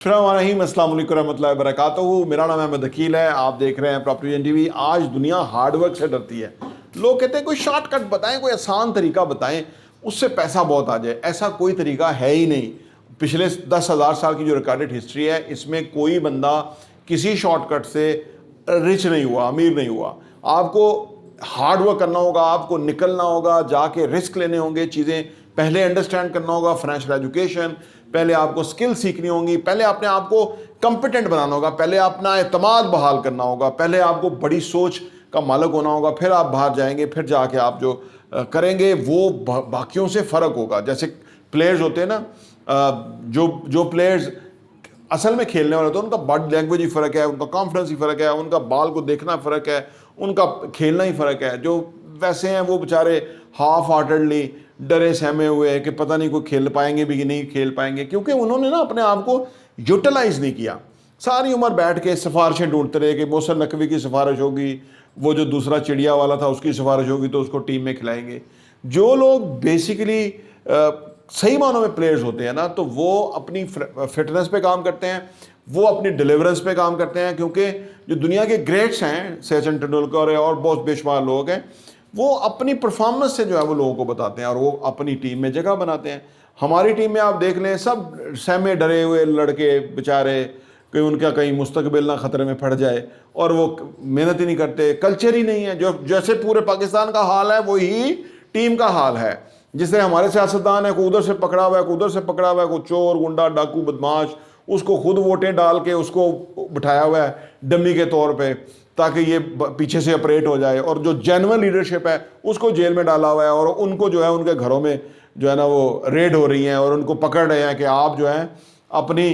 अस्सलाम वालेकुम रहमतुल्लाहि व बरकातहू। मेरा नाम अहमद अकील है, आप देख रहे हैं प्रॉपर्टी एन टीवी। आज दुनिया हार्डवर्क से डरती है। लोग कहते हैं कोई शॉर्टकट बताएं, कोई आसान तरीका बताएं, उससे पैसा बहुत आ जाए। ऐसा कोई तरीका है ही नहीं। पिछले 10,000 साल की जो रिकॉर्डेड हिस्ट्री है, इसमें कोई बंदा किसी शॉर्टकट से रिच नहीं हुआ, अमीर नहीं हुआ। आपको हार्डवर्क करना होगा, आपको निकलना होगा, जाके रिस्क लेने होंगे, चीज़ें पहले अंडरस्टैंड करना होगा, फाइनेंशियल एजुकेशन, पहले आपको स्किल सीखनी होंगी, पहले अपने आप को कंपिटेंट बनाना होगा, पहले अपना एतमाद बहाल करना होगा, पहले आपको बड़ी सोच का मालिक होना होगा, फिर आप बाहर जाएंगे, फिर जाके आप जो करेंगे वो बाकियों से फ़र्क होगा। जैसे प्लेयर्स होते हैं ना, जो प्लेयर्स असल में खेलने वाले होते हैं, उनका बॉडी लैंग्वेज ही फ़र्क है, उनका कॉन्फिडेंस ही फ़र्क है, उनका बाल को देखना फ़र्क है, उनका खेलना ही फ़र्क है। जो वैसे हैं वो बेचारे हाफ हार्टेडली डरे सहमे हुए हैं कि पता नहीं कोई खेल पाएंगे भी कि नहीं खेल पाएंगे, क्योंकि उन्होंने ना अपने आप को यूटिलाइज नहीं किया। सारी उम्र बैठ के सिफारिशें ढूंढते रहे कि मोहसिन नकवी की सिफारिश होगी, वो जो दूसरा चिड़िया वाला था उसकी सिफारिश होगी तो उसको टीम में खिलाएंगे। जो लोग बेसिकली सही मानों में प्लेयर्स होते हैं ना, तो वो अपनी फिटनेस पे काम करते हैं, वो अपनी डिलीवरेंस पे काम करते हैं। क्योंकि जो दुनिया के ग्रेट्स हैं, सचिन तेंदुलकर और बहुत बेशुमार लोग हैं, वो अपनी परफॉर्मेंस से जो है वो लोगों को बताते हैं और वो अपनी टीम में जगह बनाते हैं। हमारी टीम में आप देख लें, सब सहमे डरे हुए लड़के बेचारे, कि उनका कहीं मुस्तकबिल ना ख़तरे में पड़ जाए, और वो मेहनत ही नहीं करते, कल्चर ही नहीं है। जो जैसे पूरे पाकिस्तान का हाल है वही टीम का हाल है। जिससे हमारे सियासतदान है, कोई उधर से पकड़ा हुआ है, कोई उधर से पकड़ा हुआ है, कोई चोर गुंडा डाकू बदमाश, उसको खुद वोटें डाल के उसको बिठाया हुआ है डमी के तौर पे, ताकि ये पीछे से ऑपरेट हो जाए। और जो जेन्युइन लीडरशिप है उसको जेल में डाला हुआ है, और उनको जो है उनके घरों में जो है ना वो रेड हो रही हैं और उनको पकड़ रहे हैं कि आप जो है अपनी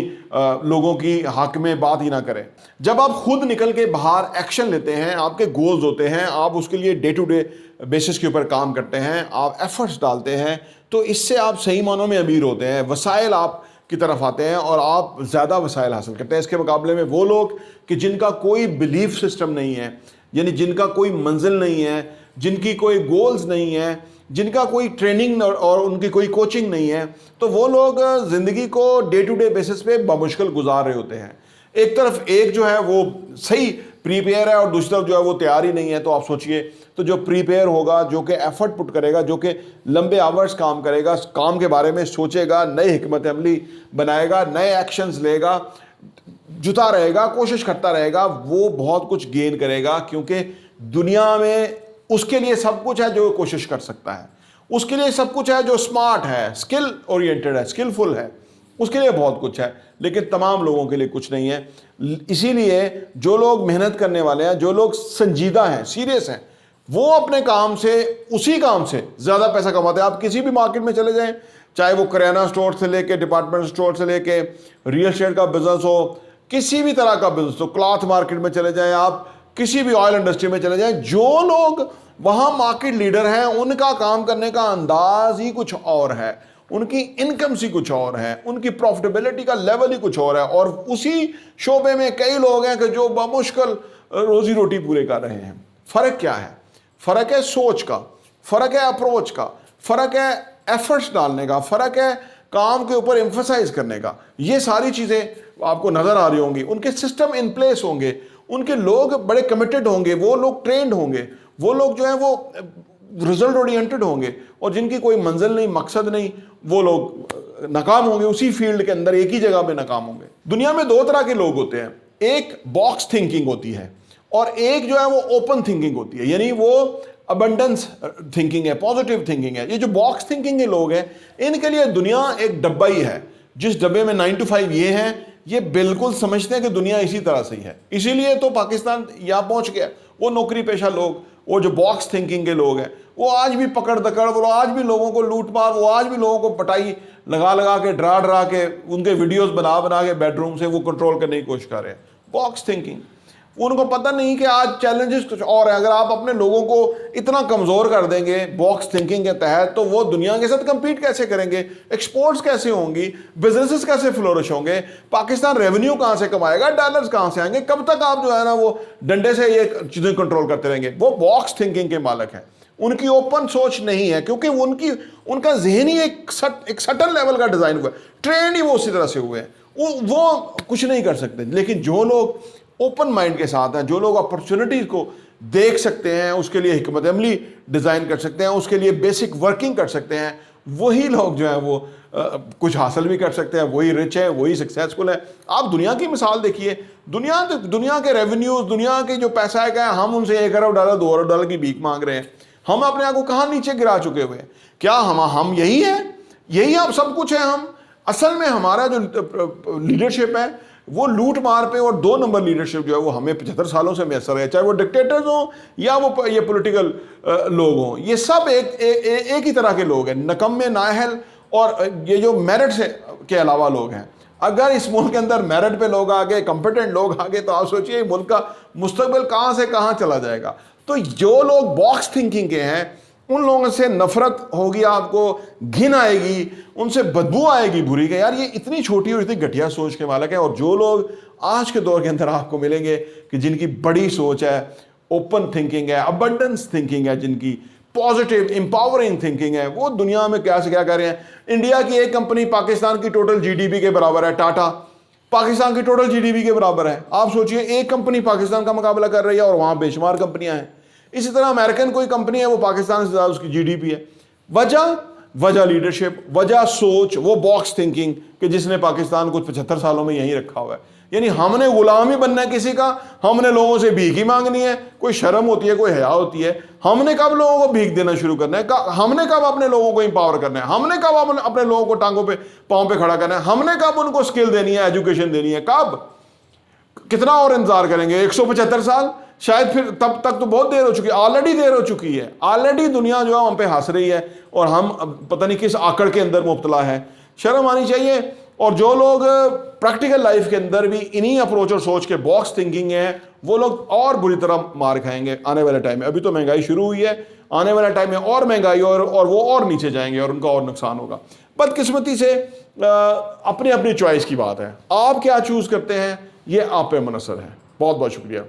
लोगों की हक में बात ही ना करें। जब आप खुद निकल के बाहर एक्शन लेते हैं, आपके गोल्स होते हैं, आप उसके लिए डे टू डे बेसिस के ऊपर काम करते हैं, आप एफर्ट्स डालते हैं, तो इससे आप सही मानों में अमीर होते हैं, वसाइल आप की तरफ आते हैं और आप ज़्यादा वसाइल हासिल करते हैं। इसके मुकाबले में वो लोग कि जिनका कोई बिलीफ सिस्टम नहीं है, यानी जिनका कोई मंजिल नहीं है, जिनकी कोई गोल्स नहीं है, जिनका कोई ट्रेनिंग और उनकी कोई कोचिंग नहीं है, तो वो लोग ज़िंदगी को डे टू डे बेसिस पे बामुश्किल गुजार रहे होते हैं। एक तरफ एक जो है वो सही प्रीपेयर है और दूसरी तरफ जो है वो तैयार ही नहीं है। तो आप सोचिए, तो जो प्रीपेयर होगा, जो कि एफर्ट पुट करेगा, जो कि लंबे आवर्स काम करेगा, काम के बारे में सोचेगा, नई हिकमत अमली बनाएगा, नए एक्शंस लेगा, जुटा रहेगा, कोशिश करता रहेगा, वो बहुत कुछ गेन करेगा। क्योंकि दुनिया में उसके लिए सब कुछ है जो कोशिश कर सकता है, उसके लिए सब कुछ है जो स्मार्ट है, स्किल ओरिएंटेड है, स्किलफुल है, उसके लिए बहुत कुछ है, लेकिन तमाम लोगों के लिए कुछ नहीं है। इसीलिए जो लोग मेहनत करने वाले हैं, जो लोग संजीदा हैं, सीरियस हैं, वो अपने काम से, उसी काम से ज़्यादा पैसा कमाते हैं। आप किसी भी मार्केट में चले जाएं, चाहे वो करियाना स्टोर से लेके, डिपार्टमेंट स्टोर से लेके, रियल एस्टेट का बिजनेस हो, किसी भी तरह का बिजनेस हो, क्लॉथ मार्केट में चले जाएं, आप किसी भी ऑयल इंडस्ट्री में चले जाएं, जो लोग वहाँ मार्केट लीडर हैं, उनका काम करने का अंदाज ही कुछ और है, उनकी इनकम सी कुछ और है, उनकी प्रॉफिटेबिलिटी का लेवल ही कुछ और है। और उसी शोबे में कई लोग हैं कि जो बामुश्किल रोजी रोटी पूरे कर रहे हैं। फ़र्क क्या है? फ़र्क है सोच का, फ़र्क है अप्रोच का, फ़र्क है एफर्ट्स डालने का, फ़र्क है काम के ऊपर एम्फसाइज करने का। ये सारी चीज़ें आपको नज़र आ रही होंगी। उनके सिस्टम इन प्लेस होंगे, उनके लोग बड़े कमिटेड होंगे, वो लोग ट्रेंड होंगे, वो लोग जो है वो रिजल्ट ओरिएंटेड होंगे, और जिनकी कोई मंजिल नहीं, मकसद नहीं, वो लोग नाकाम होंगे उसी फील्ड के अंदर, एक ही जगह पे नाकाम होंगे। दुनिया में दो तरह के लोग होते हैं, एक बॉक्स थिंकिंग होती है और एक जो है वो ओपन थिंकिंग होती है, यानी वो अबंडेंस थिंकिंग है, पॉजिटिव थिंकिंग है। ये जो बॉक्स थिंकिंग के लोग हैं, इनके लिए दुनिया एक डब्बा ही है, जिस डब्बे में 9 to 5 ये हैं, ये बिल्कुल समझते हैं कि दुनिया इसी तरह से ही है। इसीलिए तो पाकिस्तान यहाँ पहुँच गया। वो नौकरी पेशा लोग, वो जो बॉक्स थिंकिंग के लोग हैं, वो आज भी पकड़ दकड़, वो आज भी लोगों को लूट मार, वो आज भी लोगों को पटाई लगा लगा के, डरा डरा के, उनके वीडियोस बना बना के बेडरूम से वो कंट्रोल करने की कोशिश कर रहे हैं। Box thinking. उनको पता नहीं कि आज चैलेंजेस कुछ और है। अगर आप अपने लोगों को इतना कमज़ोर कर देंगे बॉक्स थिंकिंग के तहत, तो वो दुनिया के साथ compete कैसे करेंगे, एक्सपोर्ट्स कैसे होंगी, बिजनेसेस कैसे फ्लोरिश होंगे, पाकिस्तान रेवेन्यू कहाँ से कमाएगा, डॉलर्स कहाँ से आएंगे, कब तक आप जो है ना वो डंडे से ये चीज़ें कंट्रोल करते रहेंगे। वो बॉक्स थिंकिंग के मालिक हैं, उनकी ओपन सोच नहीं है, क्योंकि उनका जहन ही एक सटन लेवल का डिज़ाइन हुआ है, ट्रेंड ही वो उसी तरह से हुए हैं। वो कुछ नहीं कर सकते। लेकिन जो लोग ओपन माइंड के साथ हैं, जो लोग अपॉर्चुनिटीज को देख सकते हैं, उसके लिए हिकमत अमली डिज़ाइन कर सकते हैं, उसके लिए बेसिक वर्किंग कर सकते हैं, वही लोग जो है वो कुछ हासिल भी कर सकते हैं, वही रिच है, वही सक्सेसफुल है। आप दुनिया की मिसाल देखिए, दुनिया के रेवेन्यूज, दुनिया के जो पैसा है, क्या हम उनसे $1 अरब $2 अरब डॉलर की भीख मांग रहे हैं? हम अपने आप को कहाँ नीचे गिरा चुके हुए हैं? क्या हम यही है? यही आप सब कुछ है हम? असल में हमारा जो लीडरशिप है वो लूट मार पे और 2 नंबर लीडरशिप जो है वो हमें 75 सालों से मैसर है, चाहे वो डिक्टेटर्स हों या वो ये पॉलिटिकल लोग हों। ये सब एक ही तरह के लोग हैं, नकम्मे, नाअहल, और ये जो मेरिट से के अलावा लोग हैं। अगर इस मुल्क के अंदर मेरिट पे लोग आ गए, कॉम्पिटेंट लोग आ गए, तो आप सोचिए मुल्क का मुस्तकबिल कहाँ से कहाँ चला जाएगा। तो जो लोग बॉक्स थिंकिंग के हैं उन लोगों से नफरत होगी, आपको घिन आएगी, उनसे बदबू आएगी बुरी के, यार ये इतनी छोटी और इतनी घटिया सोच के मालिक है। और जो लोग आज के दौर के अंदर आपको मिलेंगे कि जिनकी बड़ी सोच है, ओपन थिंकिंग है, अबंडेंस थिंकिंग है, जिनकी पॉजिटिव इंपावरिंग थिंकिंग है, वो दुनिया में क्या से क्या कर रहे हैं। इंडिया की एक कंपनी पाकिस्तान की टोटल जीडीपी के बराबर है, टाटा पाकिस्तान की टोटल जीडीपी के बराबर है। आप सोचिए एक कंपनी पाकिस्तान का मुकाबला कर रही है और वहां बेशुमार कंपनियां हैं। इसी तरह अमेरिकन कोई कंपनी है, वो पाकिस्तान से ज़्यादा उसकी जीडीपी है। वजह लीडरशिप, वजह सोच, वो बॉक्स थिंकिंग कि जिसने पाकिस्तान को 75 सालों में यहीं रखा हुआ है। यानी हमने गुलाम ही बनना है किसी का, हमने लोगों से भीख ही मांगनी है। कोई शर्म होती है, कोई हया होती है? हमने कब लोगों को भीख देना शुरू करना है? हमने कब अपने लोगों को इंपावर करना है? हमने कब अपने लोगों को टांगों पे, पाँव पे खड़ा करना है? हमने कब उनको स्किल देनी है, एजुकेशन देनी है? कब? कितना और इंतजार करेंगे? 175 साल शायद? फिर तब तक तो बहुत देर हो चुकी है, ऑलरेडी देर हो चुकी है। ऑलरेडी दुनिया जो है हम पे हंस रही है और हम पता नहीं किस आकड़ के अंदर मुब्तला है। शर्म आनी चाहिए। और जो लोग प्रैक्टिकल लाइफ के अंदर भी इन्हीं अप्रोच और सोच के बॉक्स थिंकिंग है, वो लोग और बुरी तरह मार खाएंगे आने वाले टाइम में। अभी तो महंगाई शुरू हुई है, आने वाले टाइम में और महंगाई और वो और नीचे जाएंगे और उनका और नुकसान होगा। बदकिस्मती से अपनी अपनी चॉइस की बात है, आप क्या चूज करते हैं ये आप पे मुनसर है। बहुत बहुत शुक्रिया।